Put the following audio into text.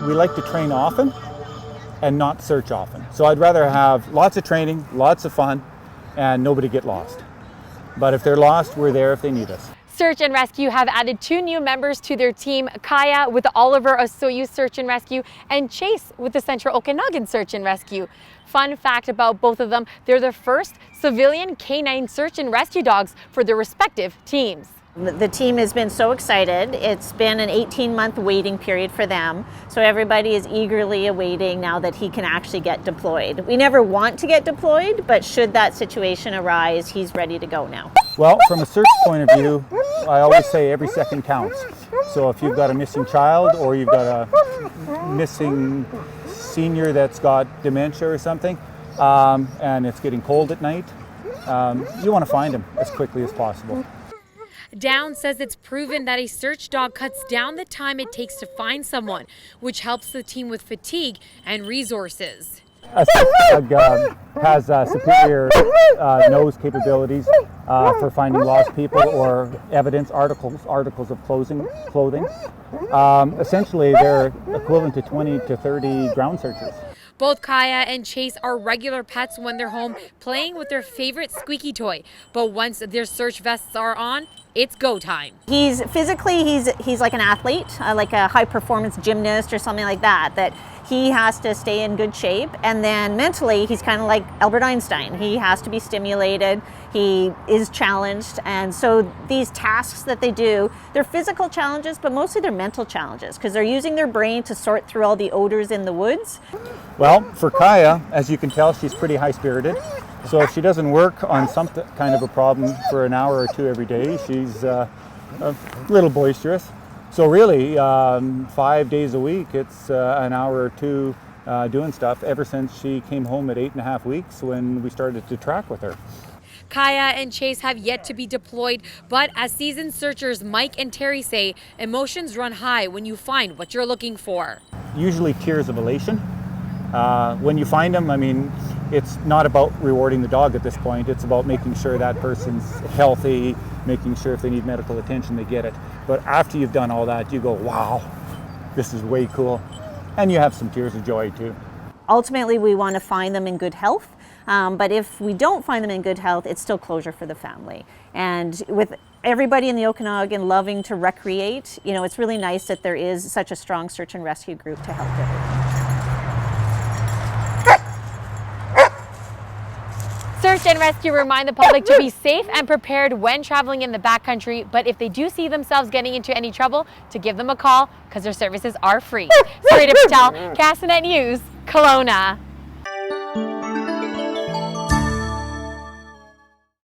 we like to train often and not search often. So I'd rather have lots of training, lots of fun, and nobody get lost. But if they're lost, we're there if they need us. Search and Rescue have added 2 new members to their team, Kaya with the Oliver Osoyoos Search and Rescue and Chase with the Central Okanagan Search and Rescue. Fun fact about both of them, they're the first civilian canine search and rescue dogs for their respective teams. The team has been so excited. It's been an 18-month waiting period for them. So everybody is eagerly awaiting now that he can actually get deployed. We never want to get deployed, but should that situation arise, he's ready to go now. Well, from a search point of view, I always say every second counts. So if you've got a missing child or you've got a missing senior that's got dementia or something, and it's getting cold at night, you want to find him as quickly as possible. Down says it's proven that a search dog cuts down the time it takes to find someone, which helps the team with fatigue and resources. A search dog has superior nose capabilities for finding lost people or evidence, articles of clothing. Essentially, they're equivalent to 20 to 30 ground searches. Both Kaya and Chase are regular pets when they're home playing with their favorite squeaky toy. But once their search vests are on, it's go time. He's like an athlete, like a high performance gymnast or something like that, that he has to stay in good shape. And then mentally, he's kind of like Albert Einstein. He has to be stimulated. He is challenged. And so these tasks that they do, they're physical challenges, but mostly they're mental challenges because they're using their brain to sort through all the odors in the woods. Well, for Kaya, as you can tell, she's pretty high-spirited. So if she doesn't work on some kind of a problem for an hour or two every day, she's a little boisterous. So really, 5 days a week, it's an hour or two doing stuff ever since she came home at 8.5 weeks when we started to track with her. Kaya and Chase have yet to be deployed, but as seasoned searchers Mike and Terry say, emotions run high when you find what you're looking for. Usually tears of elation. When you find them, I mean, it's not about rewarding the dog at this point. It's about making sure that person's healthy, making sure if they need medical attention, they get it. But after you've done all that, you go, wow, this is way cool. And you have some tears of joy too. Ultimately, we want to find them in good health. But if we don't find them in good health, it's still closure for the family. And with everybody in the Okanagan loving to recreate, you know, it's really nice that there is such a strong search and rescue group to help everyone. Search and Rescue remind the public to be safe and prepared when traveling in the backcountry, but if they do see themselves getting into any trouble, to give them a call because their services are free. Sarita Patel, Castanet News, Kelowna.